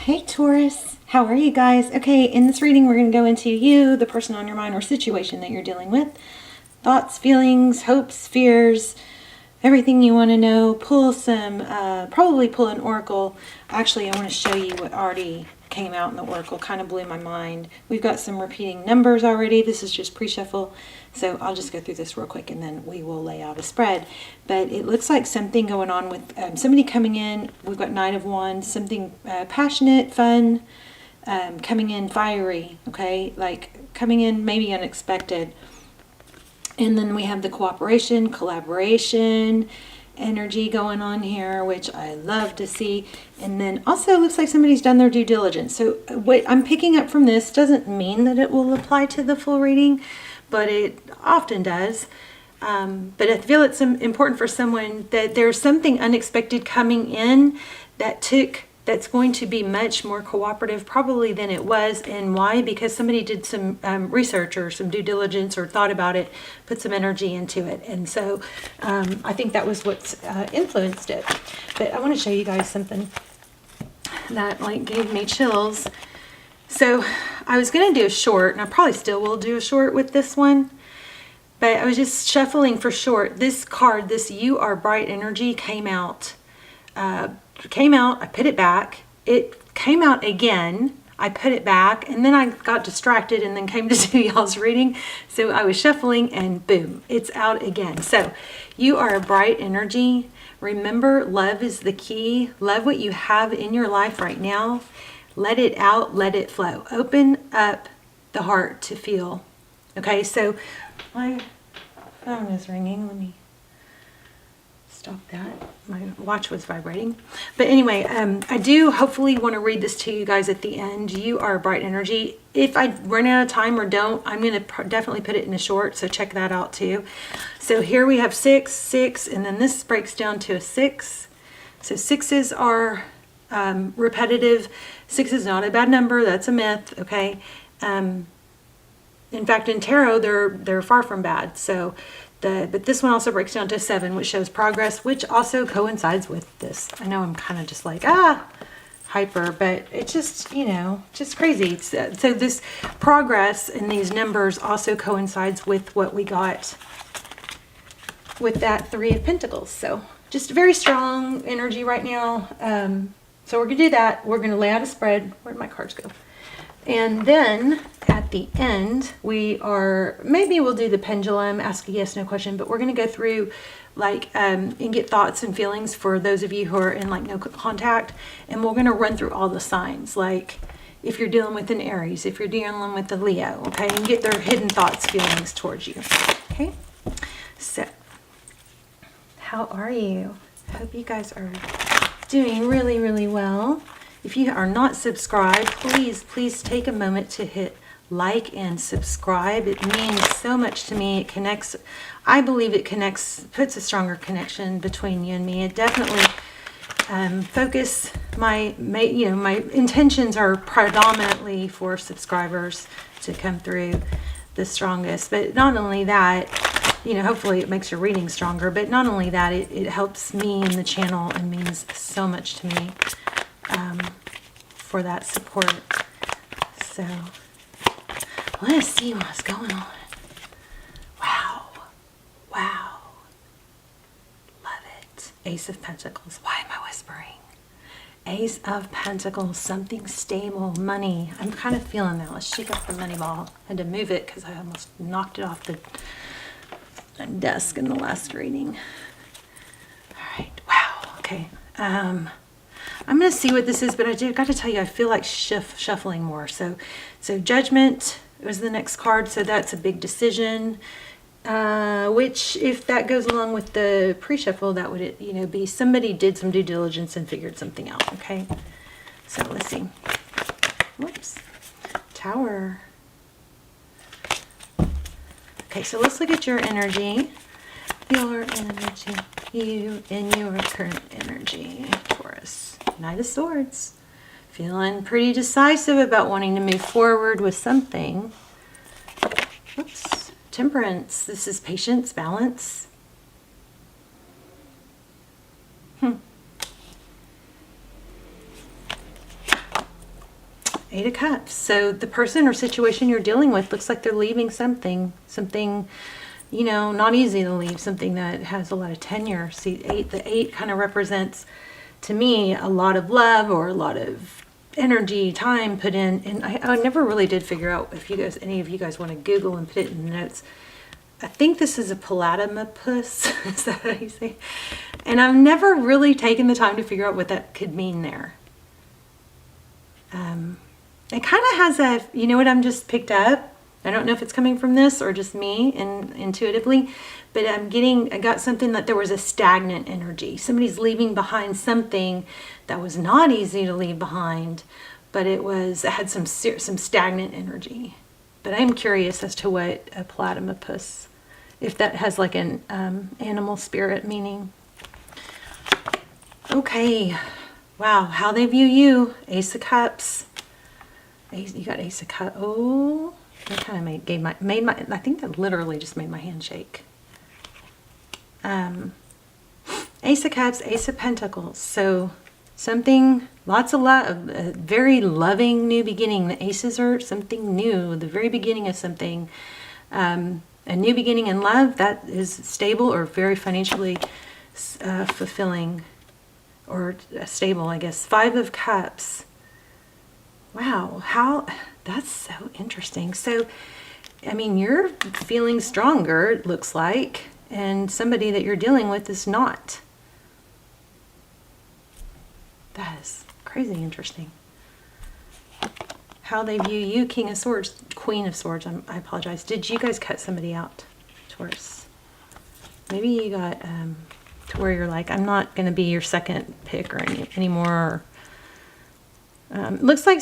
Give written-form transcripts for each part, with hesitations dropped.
Hey Taurus, how are you guys? Okay, in this reading we're going to go into you, the person on your mind or situation that you're dealing with. Thoughts, feelings, hopes, fears, everything you want to know. Pull some, probably pull an oracle. Actually, I want to show you what already came out in the oracle. Kind of blew my mind. We've got some repeating numbers already. This is just pre-shuffle. So I'll just go through this real quick and then we will lay out a spread. But it looks like something going on with somebody coming in. We've got Knight of Wands, something passionate, fun, coming in fiery, okay? Like coming in maybe unexpected. And then we have the cooperation, collaboration, energy going on here, which I love to see. And then also it looks like somebody's done their due diligence. So what I'm picking up from this doesn't mean that it will apply to the full reading, but it often does. But I feel it's important for someone that there's something unexpected coming in that's going to be much more cooperative probably than it was. And why? Because somebody did some research or some due diligence or thought about it, put some energy into it. And so I think that was what's influenced it. But I want to show you guys something that like gave me chills. So I was going to do a short, and I probably still will do a short with this one, but I was just shuffling for short. This card, this You Are Bright Energy came out. I put it back. It came out again. I put it back, and then I got distracted and then came to do y'all's reading. So I was shuffling and boom, it's out again. So you are a bright energy. Remember, love is the key. Love what you have in your life right now. Let it out, let it flow. Open up the heart to feel. Okay, so my phone is ringing. Let me stop that. My watch was vibrating. But anyway, I do hopefully want to read this to you guys at the end. You are a bright energy. If I run out of time or don't, I'm going to definitely put it in a short, so check that out too. So here we have 6, 6, and then this breaks down to a 6. So 6s are repetitive. 6 is not a bad number. That's a myth. Okay. In fact, in tarot, they're far from bad. So, but this one also breaks down to 7, which shows progress, which also coincides with this. I know I'm kind of just like hyper, but it's just just crazy. So this progress in these numbers also coincides with what we got with that 3 of Pentacles. So just very strong energy right now. So we're going to do that. We're going to lay out a spread. Where'd my cards go? And then at the end, maybe we'll do the pendulum, ask a yes, no question, but we're going to go through like, and get thoughts and feelings for those of you who are in like no contact. And we're going to run through all the signs, like if you're dealing with an Aries, if you're dealing with a Leo, okay, and get their hidden thoughts, feelings towards you. Okay. So how are you? I hope you guys are doing really, really well. If you are not subscribed, please take a moment to hit like and subscribe. It means so much to me. It connects, I believe it connects, puts a stronger connection between you and me. It definitely focus my intentions are predominantly for subscribers to come through the strongest. But not only that, hopefully it makes your reading stronger, but not only that, it helps me and the channel and means so much to me for that support. So let's see what's going on. Wow. Love it. Ace of Pentacles. Why am I whispering? Ace of Pentacles, something stable, money. I'm kind of feeling that. Let's shake up the money ball. I had to move it because I almost knocked it off the desk in the last reading. All right. Wow. Okay. I'm going to see what this is, but I got to tell you, I feel like shuffling more. So Judgment was the next card. So that's a big decision, which if that goes along with the pre-shuffle, that would, be somebody did some due diligence and figured something out. Okay. So let's see. Whoops. Tower. Okay, so let's look at your energy. Your energy. You in your current energy, Taurus. Knight of Swords. Feeling pretty decisive about wanting to move forward with something. Oops. Temperance. This is patience, balance. Eight of Cups. So the person or situation you're dealing with looks like they're leaving something, you know, not easy to leave, something that has a lot of tenure. See, the eight kind of represents, to me, a lot of love or a lot of energy, time put in. And I never really did figure out if any of you guys want to Google and put it in the notes. I think this is a platypus. Is that how you say? And I've never really taken the time to figure out what that could mean there. It kind of has a, you know what I'm just picked up? I don't know if it's coming from this or just me and intuitively, but I got something that there was a stagnant energy. Somebody's leaving behind something that was not easy to leave behind, but it had some stagnant energy. But I'm curious as to what a platypus, if that has like an animal spirit meaning. Okay, wow, how they view you, Ace of Cups. You got Ace of Cups. Oh, that kind of made my. I think that literally just made my hand shake. Ace of Cups, Ace of Pentacles. So something, lots of love, a very loving new beginning. The aces are something new, the very beginning of something. A new beginning in love that is stable or very financially fulfilling or stable, I guess. Five of Cups. Wow, that's so interesting. So, I mean, you're feeling stronger, it looks like, and somebody that you're dealing with is not. That is crazy interesting. How they view you, King of Swords, Queen of Swords. I apologize. Did you guys cut somebody out, Taurus? Maybe you got to where you're like, I'm not going to be your second pick or anymore. Looks like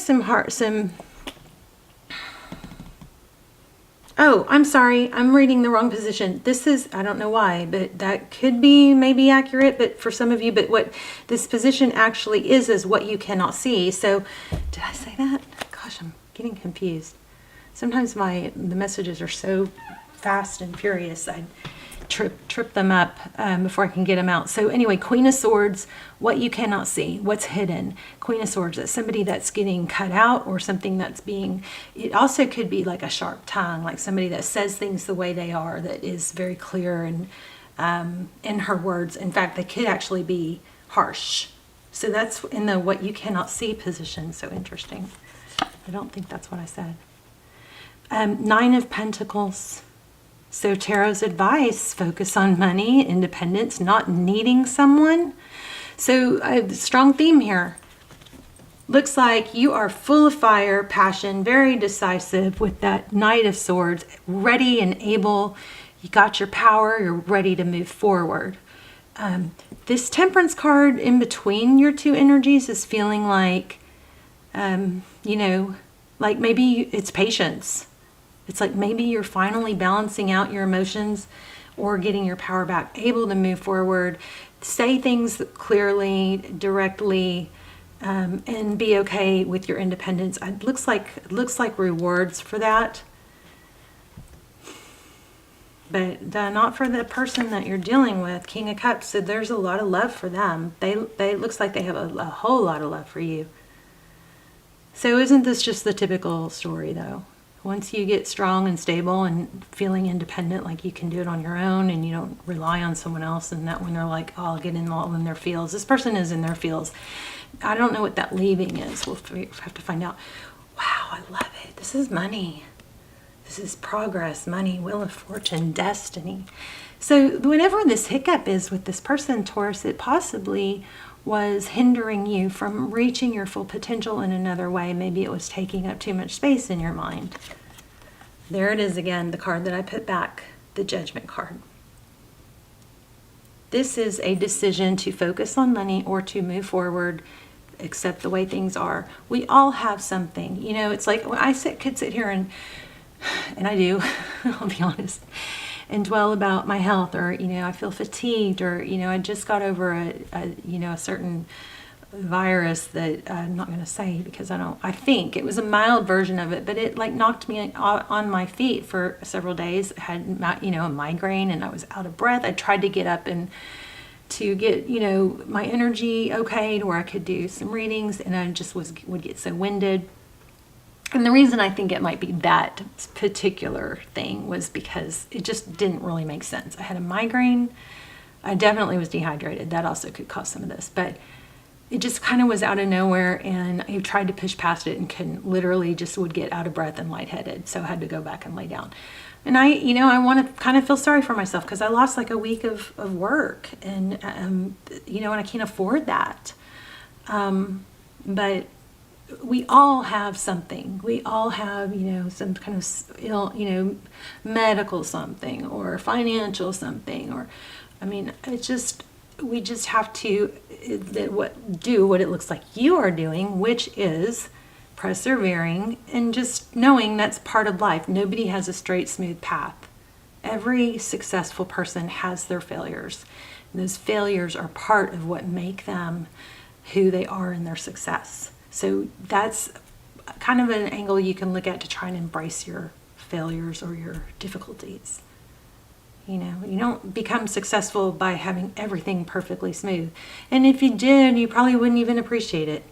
oh, I'm sorry. I'm reading the wrong position. This is, I don't know why, but that could be maybe accurate, but for some of you, but what this position actually is what you cannot see. So did I say that? Gosh, I'm getting confused. Sometimes the messages are so fast and furious. I trip them up before I can get them out. So anyway, Queen of Swords, what you cannot see, what's hidden. Queen of Swords, that's somebody that's getting cut out or something that's it also could be like a sharp tongue, like somebody that says things the way they are, that is very clear and in her words. In fact, they could actually be harsh. So that's in the what you cannot see position. So interesting. I don't think that's what I said. Nine of Pentacles. So Tarot's advice, focus on money, independence, not needing someone. So a strong theme here. Looks like you are full of fire, passion, very decisive with that Knight of Swords, ready and able. You got your power, you're ready to move forward. This Temperance card in between your two energies is feeling like, you know, like maybe it's patience. It's like maybe you're finally balancing out your emotions or getting your power back, able to move forward, say things clearly, directly, and be okay with your independence. It looks like rewards for that, but not for the person that you're dealing with, King of Cups. So there's a lot of love for them. They looks like they have a whole lot of love for you. So isn't this just the typical story though? Once you get strong and stable and feeling independent, like you can do it on your own and you don't rely on someone else, and that when they're like, oh, I'll get in all in their fields. This person is in their fields. I don't know what that leaving is. We'll have to find out. Wow, I love it. This is money. This is progress, money, wheel of fortune, destiny. So whenever this hiccup is with this person, Taurus, it possibly was hindering you from reaching your full potential in another way. Maybe it was taking up too much space in your mind. There it is again, the card that I put back, the Judgment card. This is a decision to focus on money or to move forward, accept the way things are. We all have something. You know, it's like when I could sit here and I do, I'll be honest, and dwell about my health, or, you know, I feel fatigued, or, you know, I just got over a certain virus that I'm not going to say because I think it was a mild version of it, but it like knocked me on my feet for several days. I had, you know, a migraine and I was out of breath. I tried to get up and to get, you know, my energy okay to where I could do some readings, and I just would get so winded. And the reason I think it might be that particular thing was because it just didn't really make sense. I had a migraine. I definitely was dehydrated. That also could cause some of this. But it just kind of was out of nowhere, and I tried to push past it and couldn't. Literally just would get out of breath and lightheaded. So I had to go back and lay down. And I want to kind of feel sorry for myself because I lost like a week of work. And, and I can't afford that. But we all have something. We all have, some kind of, medical something or financial something, or, we just have to do what it looks like you are doing, which is persevering and just knowing that's part of life. Nobody has a straight, smooth path. Every successful person has their failures. And those failures are part of what make them who they are in their success. So that's kind of an angle you can look at to try and embrace your failures or your difficulties. You don't become successful by having everything perfectly smooth. And if you did, you probably wouldn't even appreciate it.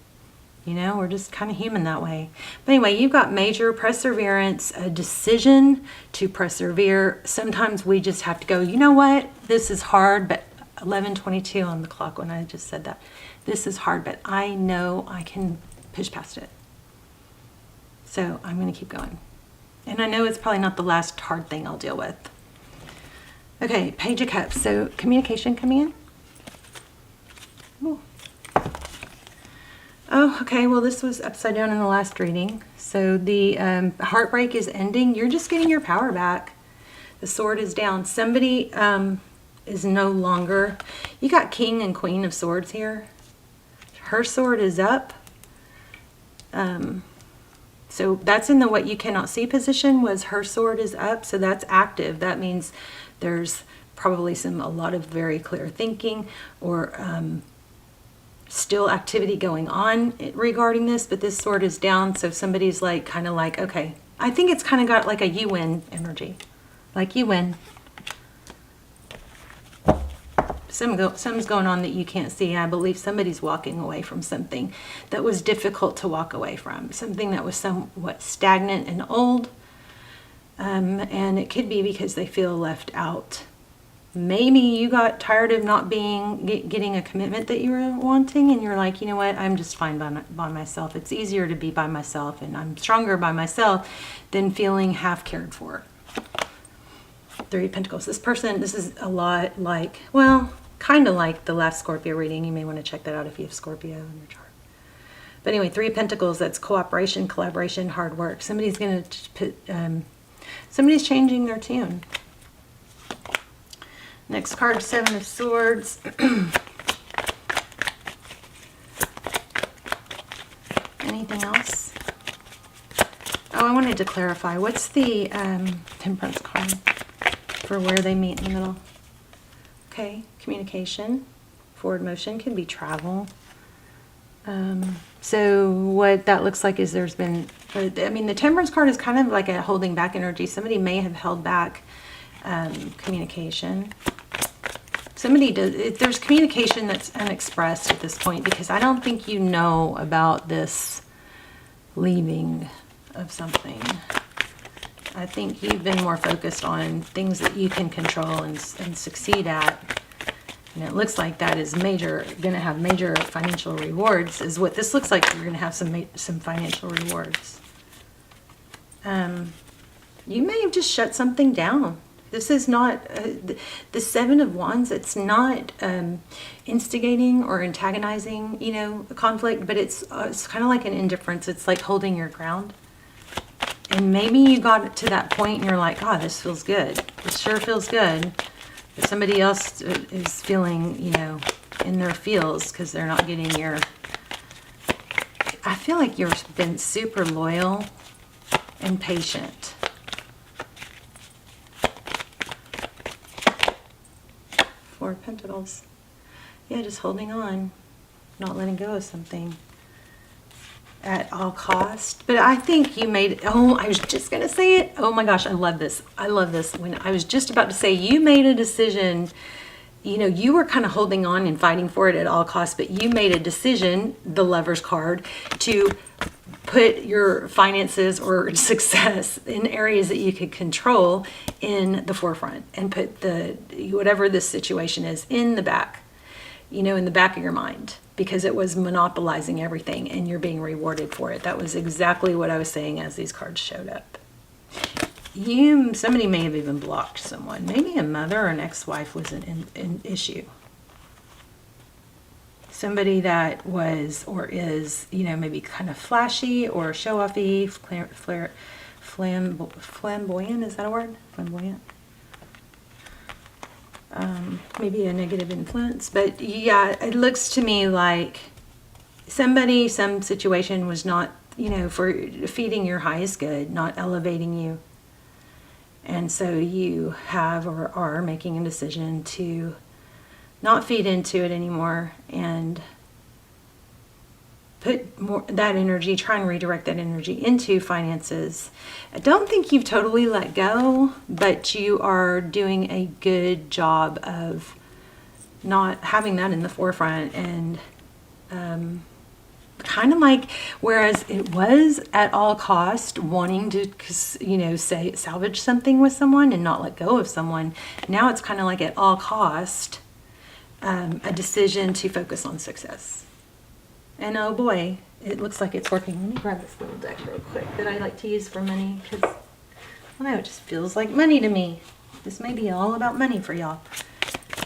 We're just kind of human that way. But anyway, you've got major perseverance, a decision to persevere. Sometimes we just have to go, you know what? This is hard, but 11:22 on the clock when I just said that. This is hard, but I know I can push past it. So I'm going to keep going. And I know it's probably not the last hard thing I'll deal with. Okay, Page of Cups. So communication coming in. Ooh. Oh, okay. Well, this was upside down in the last reading. So the heartbreak is ending. You're just getting your power back. The sword is down. Somebody is no longer. You got King and Queen of Swords here. Her sword is up. So that's in the what you cannot see position, was her sword is up. So that's active. That means there's probably a lot of very clear thinking or still activity going on regarding this, but this sword is down. So somebody's kind of like, okay, I think it's kind of got like a you win energy. Like you win. Something's going on that you can't see. I believe somebody's walking away from something that was difficult to walk away from. Something that was somewhat stagnant and old. And it could be because they feel left out. Maybe you got tired of not getting a commitment that you were wanting, and you're like, you know what, I'm just fine by myself. It's easier to be by myself, and I'm stronger by myself than feeling half cared for. Three of Pentacles. This is a lot like, well, kind of like the last Scorpio reading. You may want to check that out if you have Scorpio in your chart. But anyway, Three of Pentacles, that's cooperation, collaboration, hard work. Somebody's going to put, somebody's changing their tune. Next card, Seven of Swords. Anything else? Oh, I wanted to clarify. What's the Temperance card for where they meet in the middle? Okay, communication. Forward motion can be travel. So what that looks like is there's been, the Temperance card is kind of like a holding back energy. Somebody may have held back communication. There's communication that's unexpressed at this point, because I don't think you know about this leaving of something. I think you've been more focused on things that you can control and succeed at. And it looks like that is going to have major financial rewards, is what this looks like. You're going to have some financial rewards. You may have just shut something down. This is not, the Seven of Wands, it's not instigating or antagonizing, a conflict, but it's kind of like an indifference. It's like holding your ground. And maybe you got to that point and you're like, oh, this feels good. It sure feels good. But somebody else is feeling, in their feels because they're not getting your... I feel like you've been super loyal and patient. Four of Pentacles. Yeah, just holding on. Not letting go of something at all cost. But I think you made, I was just going to say it. Oh my gosh, I love this. I love this. When I was just about to say you made a decision, you were kind of holding on and fighting for it at all costs, but you made a decision, the Lover's card, to put your finances or success in areas that you could control in the forefront, and put whatever this situation is in the back, in the back of your mind, because it was monopolizing everything and you're being rewarded for it. That was exactly what I was saying as these cards showed up. Somebody may have even blocked someone. Maybe a mother or an ex-wife was an issue. Somebody that was or is, maybe kind of flashy or show-offy, flamboyant, is that a word? Flamboyant? Maybe a negative influence. But yeah, it looks to me like some situation was not, for feeding your highest good, not elevating you. And so you have or are making a decision to not feed into it anymore and put more that energy, try and redirect that energy into finances. I don't think you've totally let go, but you are doing a good job of not having that in the forefront, and kind of like, whereas it was at all cost wanting to, salvage something with someone and not let go of someone, now it's kind of like at all cost, a decision to focus on success. And oh boy, it looks like it's working. Let me grab this little deck real quick that I like to use for money, because I don't know, it just feels like money to me. This may be all about money for y'all.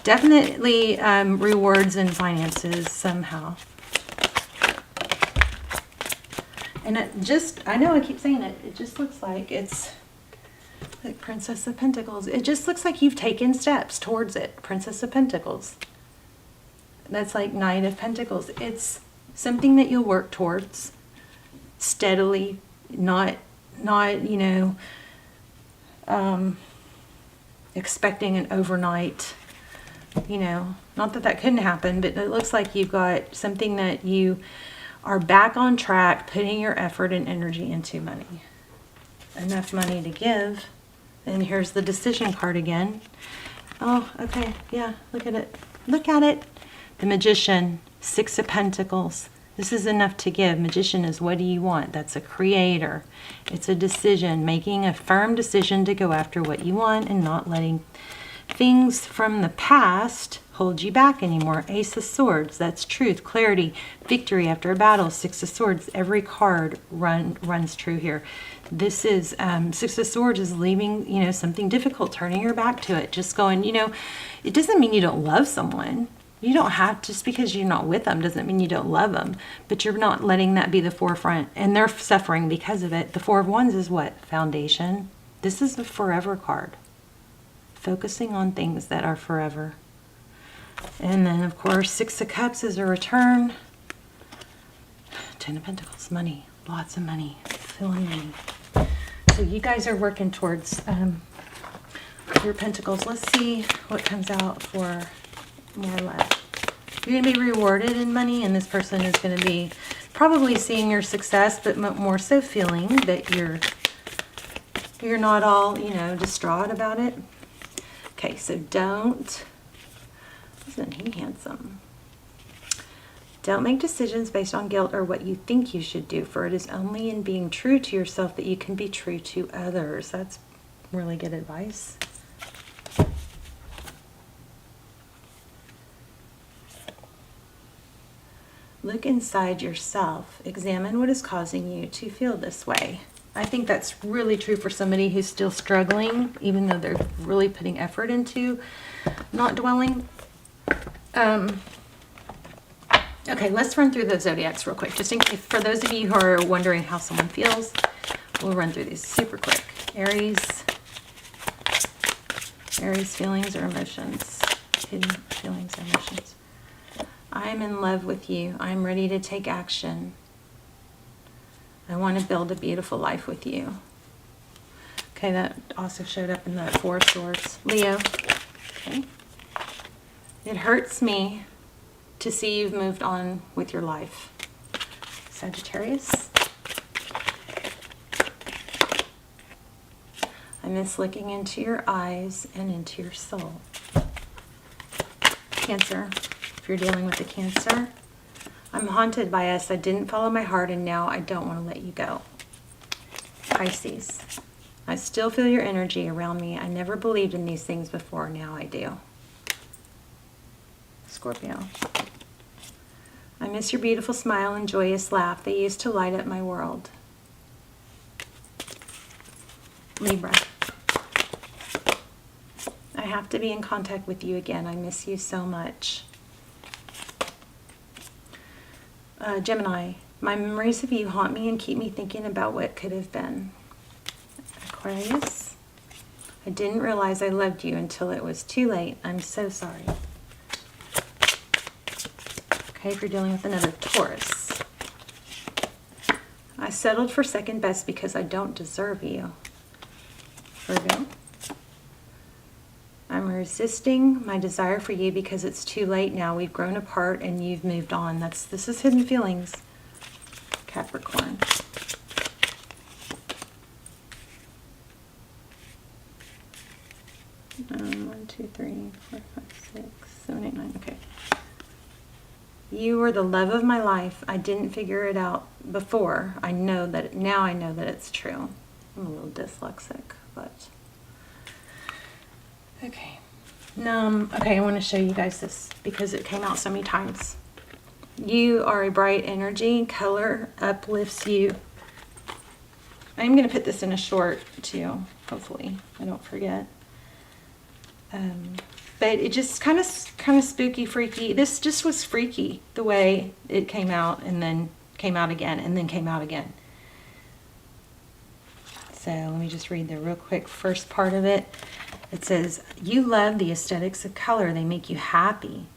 Definitely rewards and finances somehow. And I know I keep saying it, it just looks like it's like Princess of Pentacles. It just looks like you've taken steps towards it. Princess of Pentacles. That's like Knight of Pentacles. It's something that you'll work towards steadily, not expecting an overnight, not that couldn't happen, but it looks like you've got something that you are back on track, putting your effort and energy into money. Enough money to give. And here's the decision card again. Oh, okay, yeah, look at it. Look at it. The Magician, Six of Pentacles. This is enough to give. Magician is, what do you want? That's a creator. It's a decision, making a firm decision to go after what you want and not letting things from the past hold you back anymore. Ace of Swords, that's truth, clarity, victory after a battle. Six of Swords, every card runs true here. This is, Six of Swords is leaving, something difficult, turning your back to it, just going, it doesn't mean you don't love someone. You don't have, just because you're not with them doesn't mean you don't love them, but you're not letting that be the forefront, and they're suffering because of it. The Four of Wands is what? Foundation. This is the forever card. Focusing on things that are forever. And then, of course, Six of Cups is a return. Ten of Pentacles, money. Lots of money. Filling money. So you guys are working towards your Pentacles. Let's see what comes out for more or less. You're going to be rewarded in money, and this person is going to be probably seeing your success, but more so feeling that you're not all, distraught about it. Okay, so isn't he handsome? Don't make decisions based on guilt or what you think you should do, for it is only in being true to yourself that you can be true to others. That's really good advice. Look inside yourself. Examine what is causing you to feel this way. I think that's really true for somebody who's still struggling, even though they're really putting effort into not dwelling. Okay, let's run through the zodiacs real quick. Just in case, for those of you who are wondering how someone feels, we'll run through these super quick. Aries feelings or emotions. Hidden feelings or emotions. I'm in love with you. I'm ready to take action. I want to build a beautiful life with you. Okay, that also showed up in the Four of Swords. Leo. Okay. It hurts me to see you've moved on with your life. Sagittarius. I miss looking into your eyes and into your soul. Cancer. If you're dealing with the Cancer, I'm haunted by us. I didn't follow my heart, and now I don't want to let you go. Pisces. I still feel your energy around me. I never believed in these things before. Now I do. Scorpio. I miss your beautiful smile and joyous laugh. They used to light up my world. Libra. I have to be in contact with you again. I miss you so much. Gemini. My memories of you haunt me and keep me thinking about what could have been. Aquarius. I didn't realize I loved you until it was too late. I'm so sorry. Okay, if you're dealing with another Taurus. I settled for second best because I don't deserve you. Virgo. I'm resisting my desire for you because it's too late now. We've grown apart and you've moved on. This is hidden feelings. Capricorn. One, two, three, four, five, 6, 7, 8, 9. Okay. You were the love of my life. I didn't figure it out before. Now I know that it's true. I'm a little dyslexic, but okay. Okay, I want to show you guys this because it came out so many times. You are a bright energy. Color uplifts you. I'm going to put this in a short too. Hopefully I don't forget. But it just kind of spooky, freaky. This just was freaky the way it came out and then came out again and then came out again. So let me just read the real quick first part of it. It says, you love the aesthetics of color. They make you happy.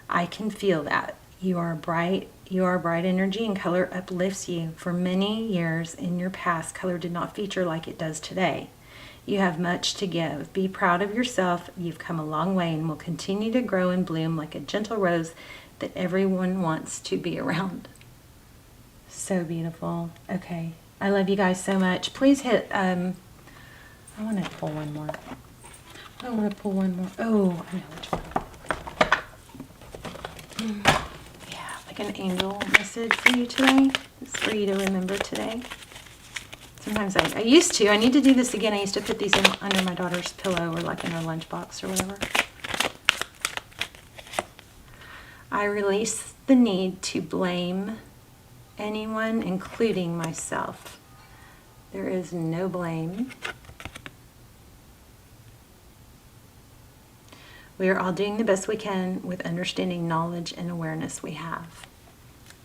I can feel that. You are bright energy and color uplifts you. For many years in your past, color did not feature like it does today. You have much to give. Be proud of yourself. You've come a long way and will continue to grow and bloom like a gentle rose that everyone wants to be around. So beautiful. Okay. I love you guys so much. Please hit, I want to pull one more. I want to pull one more. Oh, I know which one. Yeah, like an angel message for you today. It's for you to remember today. Sometimes I used to. I need to do this again. I used to put these in under my daughter's pillow or like in her lunchbox or whatever. I release the need to blame anyone, including myself. There is no blame. We are all doing the best we can with understanding, knowledge, and awareness we have.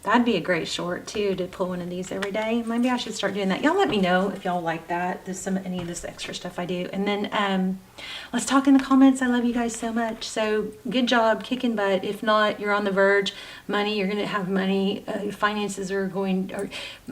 That'd be a great short, too, to pull one of these every day. Maybe I should start doing that. Y'all let me know if y'all like that. Any of this extra stuff I do. And then let's talk in the comments. I love you guys so much. So good job, kicking butt. If not, you're on the verge. Money, you're going to have money. Finances are going...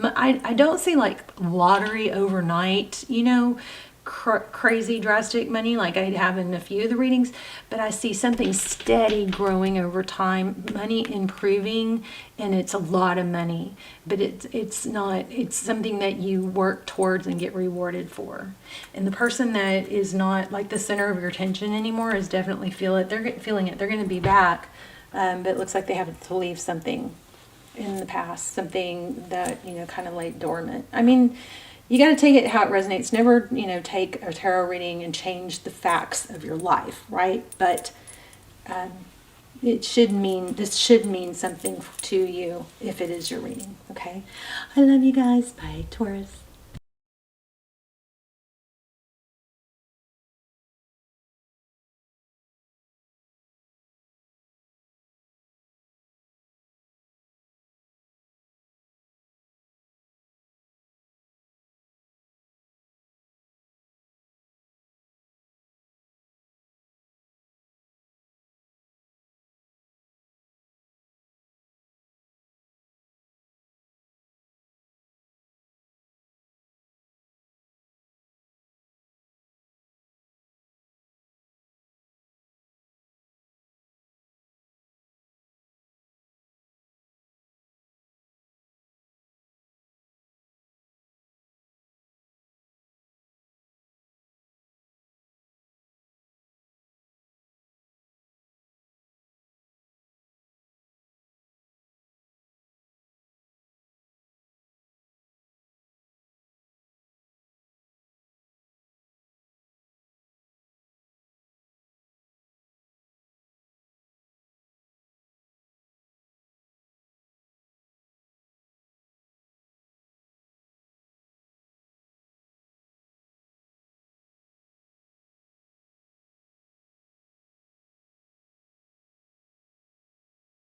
I don't see like lottery overnight, you know, crazy drastic money like I have in a few of the readings, but I see something steady growing over time, money improving, and it's a lot of money, but it's something that you work towards and get rewarded for. And the person that is not like the center of your attention anymore is definitely feeling it. They're going to be back, but it looks like they have to leave something in the past, something that, you know, kind of laid dormant. I mean, you got to take it how it resonates. Never, you know, take a tarot reading and change the facts of your life, right? But this should mean something to you if it is your reading, okay? I love you guys. Bye, Taurus.